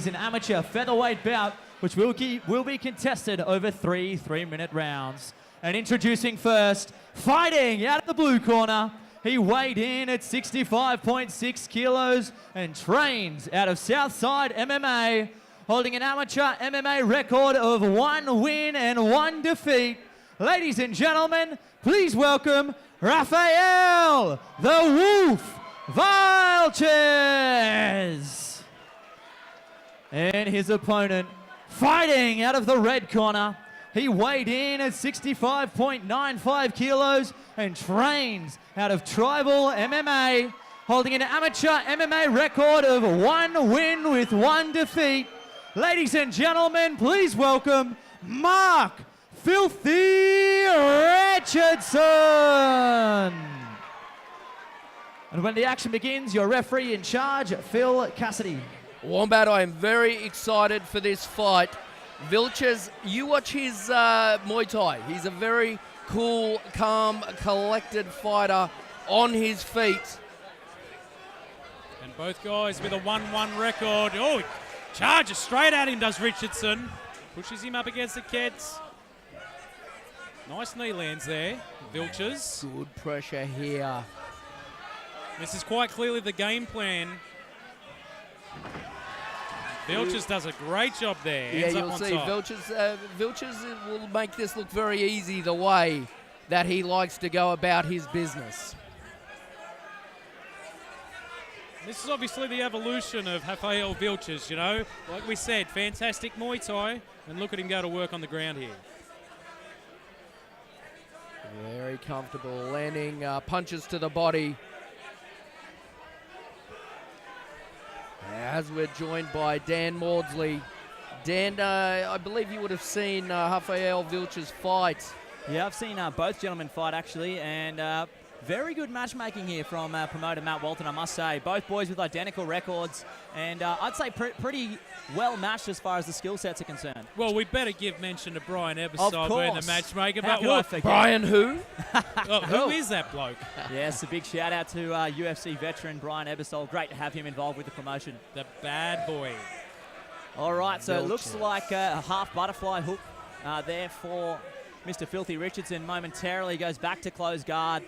is an amateur featherweight bout which will be contested over 3 3-minute rounds. And introducing first, fighting out of the blue corner, he weighed in at 65.6 kilos and trains out of Southside MMA, holding an amateur MMA record of 1 win and 1 defeat. Ladies and gentlemen, please welcome Rafael the Wolf Vilches. And his opponent, fighting out of the red corner, he weighed in at 65.95 kilos and trains out of Tribal MMA, holding an amateur MMA record of 1 win with 1 defeat. Ladies and gentlemen, please welcome Mark Filthy Richardson. And when the action begins, your referee in charge, Phil Cassidy. Wombat, I am very excited for this fight. Vilches, you watch his Muay Thai. He's a very cool, calm, collected fighter on his feet. And both guys with a 1-1 record. Oh, he charges straight at him, does Richardson. Pushes him up against the Keds. Nice knee lands there, Vilches. Good pressure here. This is quite clearly the game plan. Vilches does a great job there. Yeah, you'll see. Vilches will make this look very easy the way that he likes to go about his business. This is obviously the evolution of Rafael Vilches, you know. Like we said, fantastic Muay Thai, and look at him go to work on the ground here. Very comfortable, landing punches to the body. As we're joined by Dan Maudsley. Dan, I believe you would have seen Rafael Vilches fight. Yeah, I've seen both gentlemen fight, actually, and very good matchmaking here from promoter Matt Walton, I must say. Both boys with identical records, and I'd say pretty well matched as far as the skill sets are concerned. Well, we better give mention to Brian Ebersol being the matchmaker. How could I forget? Brian who? Who is that bloke? Yes, a big shout out to UFC veteran Brian Ebersol. Great to have him involved with the promotion. The bad boy. All right, so it looks like a half butterfly hook there for Mr. Filthy Richardson. Momentarily goes back to close guard.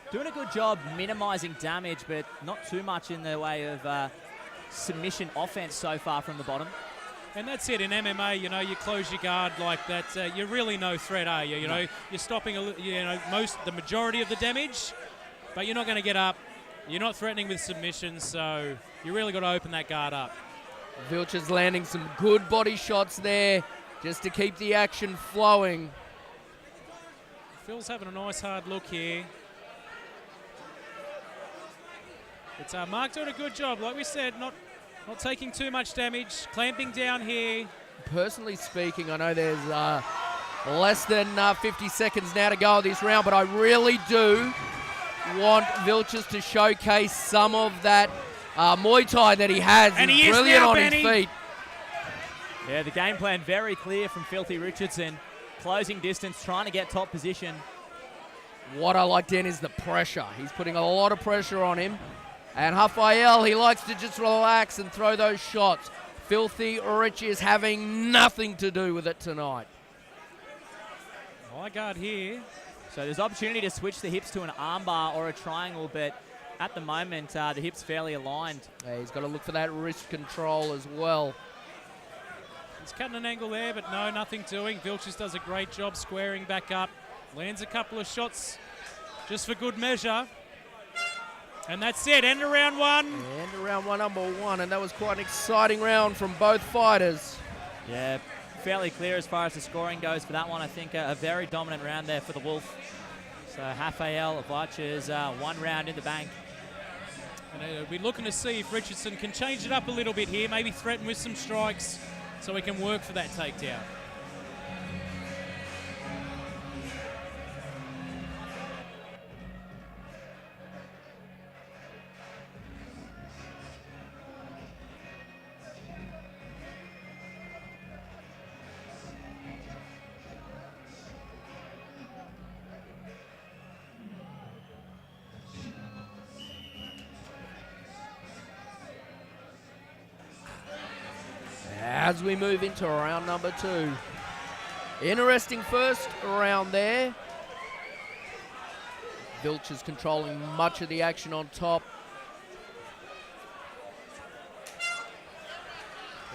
Doing a good job minimizing damage, but not too much in the way of submission offense so far from the bottom. And that's it. In MMA, you know, you close your guard like that, you're really no threat, are you? You know, you're stopping, the majority of the damage, but you're not going to get up. You're not threatening with submissions, so you really got to open that guard up. Vilches landing some good body shots there just to keep the action flowing. Phil's having a nice hard look here. It's Mark doing a good job, like we said, not taking too much damage, clamping down here. Personally speaking, I know there's less than 50 seconds now to go this round, but I really do want Vilches to showcase some of that Muay Thai that he has. And he's he brilliant is now, on Benny. his feet. Yeah, the game plan very clear from Filthy Richardson. Closing distance, trying to get top position. What I like, Dan, is the pressure. He's putting a lot of pressure on him. And Rafael, he likes to just relax and throw those shots. Filthy Rich is having nothing to do with it tonight. High guard here. So there's opportunity to switch the hips to an armbar or a triangle, but at the moment, the hips fairly aligned. Yeah, he's got to look for that wrist control as well. He's cutting an angle there, but no, nothing doing. Vilches does a great job squaring back up. Lands a couple of shots just for good measure. And that's it, end of round one. End of round one, number one, and that was quite an exciting round from both fighters. Yeah, fairly clear as far as the scoring goes for that one. I think a very dominant round there for the Wolf. So Rafael Vilches, 1 round in the bank. And we're looking to see if Richardson can change it up a little bit here, maybe threaten with some strikes so he can work for that takedown. as we move into round number 2. Interesting first round there. Vilches controlling much of the action on top.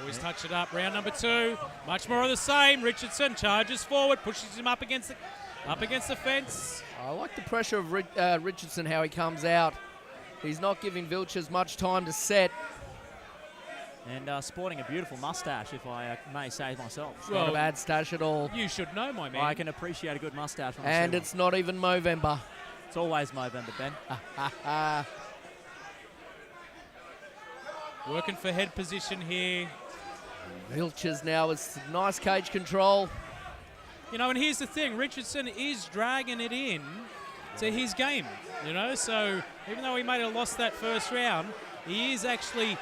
Always touch it up. Round number 2. Much more of the same. Richardson charges forward, pushes him up against the fence. I like the pressure of Richardson, how he comes out. He's not giving Vilches much time to set. And sporting a beautiful mustache, if I may say myself. It's not a bad stash at all. You should know, my man. I can appreciate a good mustache. When And it's not even Movember. It's always Movember, Ben. Working for head position here. Vilches now with nice cage control. You know, and here's the thing. Richardson is dragging it in to his game, you know. So even though he may have lost that first round, he is actually,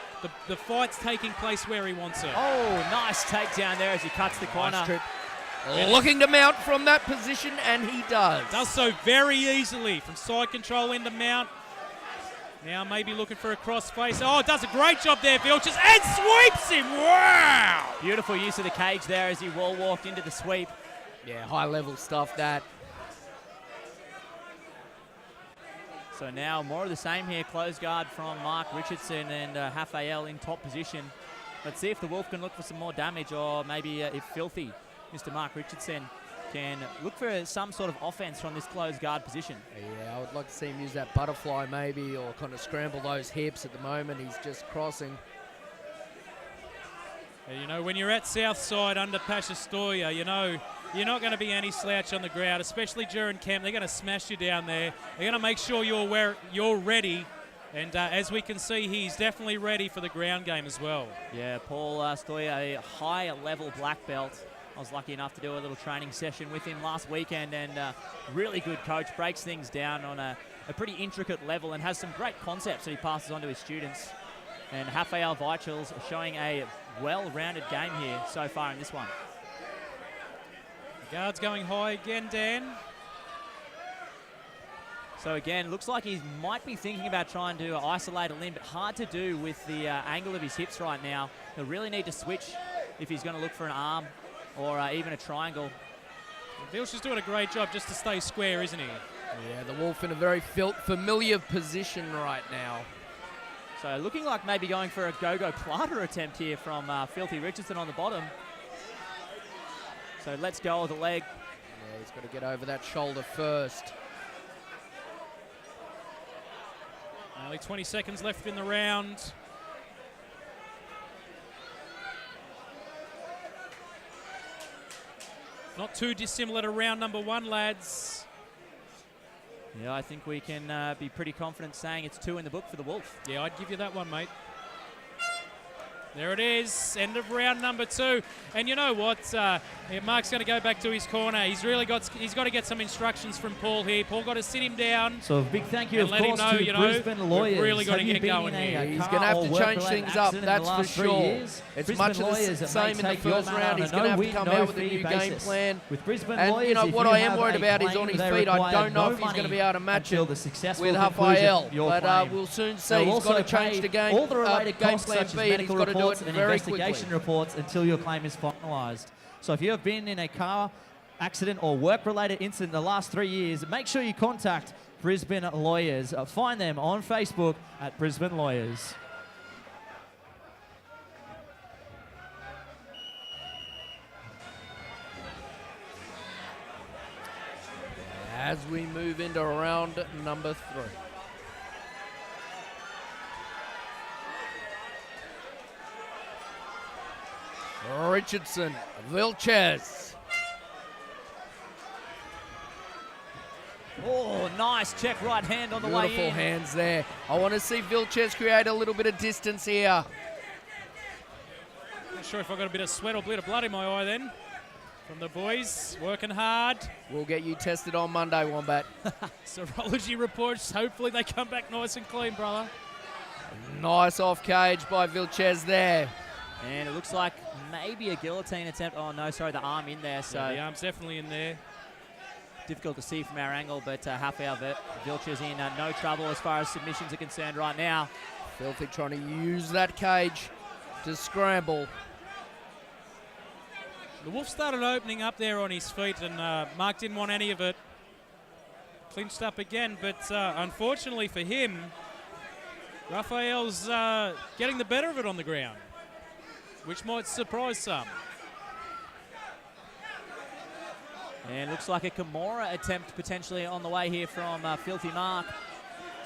the fight's taking place where he wants it. Oh, nice takedown there as he cuts the corner. Nice trip. Looking to mount from that position, and he does. Does so very easily from side control into mount. Now maybe looking for a crossface. Oh, does a great job there, Vilches, and sweeps him. Wow! Beautiful use of the cage there as he wall walked into the sweep. Yeah, high level stuff that. So now more of the same here. Close guard from Mark Richardson and Rafael in top position. Let's see if the Wolf can look for some more damage, or maybe if Filthy, Mr. Mark Richardson, can look for some sort of offense from this closed guard position. Yeah, I would like to see him use that butterfly maybe, or kind of scramble those hips. At the moment, he's just crossing. You know, when you're at Southside under Pashastoya, you know, you're not going to be any slouch on the ground, especially during camp. They're going to smash you down there. They're going to make sure you're ready. And as we can see, he's definitely ready for the ground game as well. Yeah, Paul Stoya, a high level black belt. I was lucky enough to do a little training session with him last weekend, and really good coach, breaks things down on a pretty intricate level and has some great concepts that he passes on to his students. And Rafael Vilches showing a well-rounded game here so far in this one. Guard's going high again, Dan. So again, looks like he might be thinking about trying to isolate a limb, but hard to do with the angle of his hips right now. He'll really need to switch if he's going to look for an arm or even a triangle. Vilches is doing a great job just to stay square, isn't he? Yeah, the Wolf in a very familiar position right now. So looking like maybe going for a go-go Plata attempt here from Filthy Richardson on the bottom. So let's go with the leg. Yeah, he's got to get over that shoulder first. Only 20 seconds left in the round. Not too dissimilar to round number 1, lads. Yeah, I think we can be pretty confident saying it's 2 in the book for the Wolf. Yeah, I'd give you that one, mate. There it is, end of round number 2. And you know what? Mark's going to go back to his corner. He's got to get some instructions from Paul here. Paul got to sit him down. So a big thank you, of let him course, know, to you know, Brisbane Lawyers. we've really got to Have get you been going in here. a He's car going to have or to change work-related things up, accident in that's the for last 3 sure. years? It's Brisbane much of Lawyers the that same may in the take your first matter round. on He's a going to have to no-win, come out with a no-fee new game basis. plan. With Brisbane And, Lawyers, you know, if what you I am have worried a about is claim on his they feet. I require don't know no if he's going to money be able to match until it the successful with conclusion Rafael. of your But claim. we'll soon see. They'll He's also got to change pay the game, all the related game costs plan such as B, and he's medical got to do it reports and very quickly. investigation reports until your claim is finalised. So if you have been in a car accident or work-related incident in the last 3 years, make sure you contact Brisbane Lawyers. Find them on Facebook at Brisbane Lawyers. As we move into round number 3. Richardson, Vilches. Oh, nice check right hand on the way in. Beautiful hands there. I want to see Vilches create a little bit of distance here. Not sure if I got a bit of sweat or a bit of blood in my eye then. From the boys, working hard. We'll get you tested on Monday, Wombat. Serology reports, hopefully they come back nice and clean, brother. Nice off cage by Vilches there. And it looks like maybe a guillotine attempt. Oh, no, sorry, the arm in there. So Yeah, the arm's definitely in there. difficult to see from our angle, but Rafael Vilches in no trouble as far as submissions are concerned right now. Filthy trying to use that cage to scramble. The Wolf started opening up there on his feet, and Mark didn't want any of it. Clinched up again, but unfortunately for him, Raphael's getting the better of it on the ground, which might surprise some. And looks like a Kimura attempt potentially on the way here from Filthy Mark.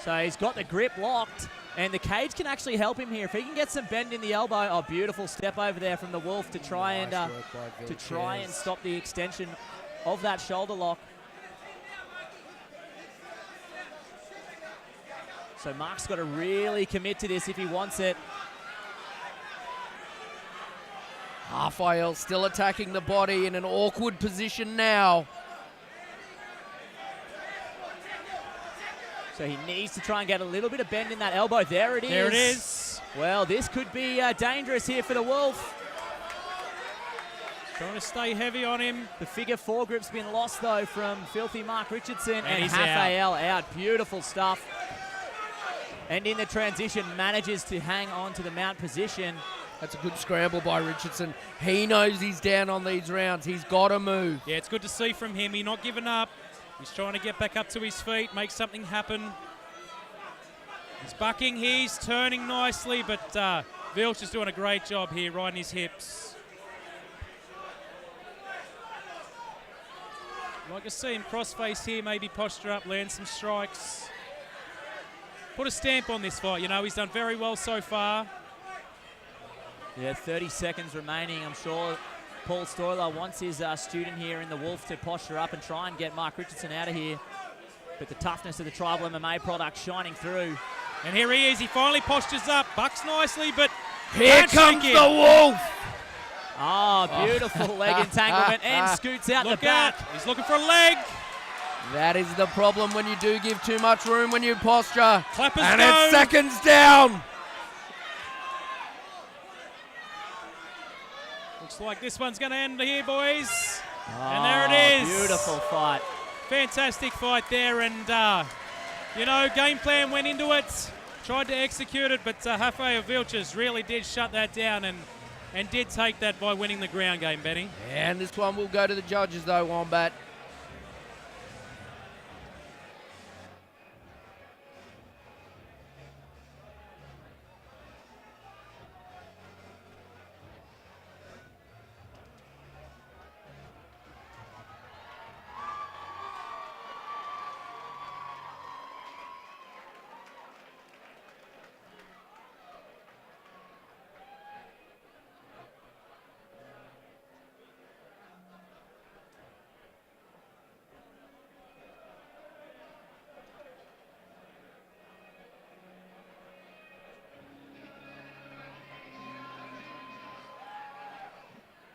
So he's got the grip locked, and the cage can actually help him here. If he can get some bend in the elbow, oh, beautiful step over there from the Wolf to try and stop the extension of that shoulder lock. So Mark's got to really commit to this if he wants it. Raphael still attacking the body in an awkward position now. So he needs to try and get a little bit of bend in that elbow. There it is. There it is. Well, this could be dangerous here for the Wolf. Trying to stay heavy on him. The figure 4 grip's been lost, though, from Filthy Mark Richardson. And he's Raphael out. Beautiful stuff. And in the transition, manages to hang on to the mount position. That's a good scramble by Richardson. He knows he's down on these rounds. He's got to move. Yeah, it's good to see from him. He's not giving up. He's trying to get back up to his feet, make something happen. He's bucking here. He's turning nicely, but Vilches is doing a great job here, riding his hips. Like to see him crossface here, maybe posture up, land some strikes. Put a stamp on this fight. You know, he's done very well so far. Yeah, 30 seconds remaining. I'm sure Paul Stoiler wants his student here in the Wolf to posture up and try and get Mark Richardson out of here. But the toughness of the Tribal MMA product shining through. And here he is. He finally postures up. Bucks nicely, but here comes the Wolf. Oh, beautiful leg entanglement and scoots out the back. He's looking for a leg. That is the problem when you do give too much room when you posture. Clappers and go. It's seconds down. Looks like this one's going to end here, boys. And there it is. Beautiful fight. Fantastic fight there. And, you know, game plan went into it. Tried to execute it, but Raphael Vilches really did shut that down and did take that by winning the ground game, Benny. And this one will go to the judges, though, Wombat.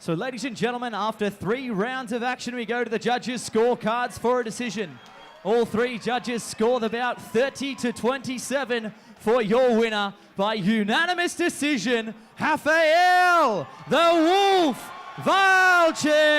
So, ladies and gentlemen, after 3 rounds of action, we go to the judges' scorecards for a decision. All 3 judges scored about 30-27 for your winner by unanimous decision, Raphael the Wolf Vilches.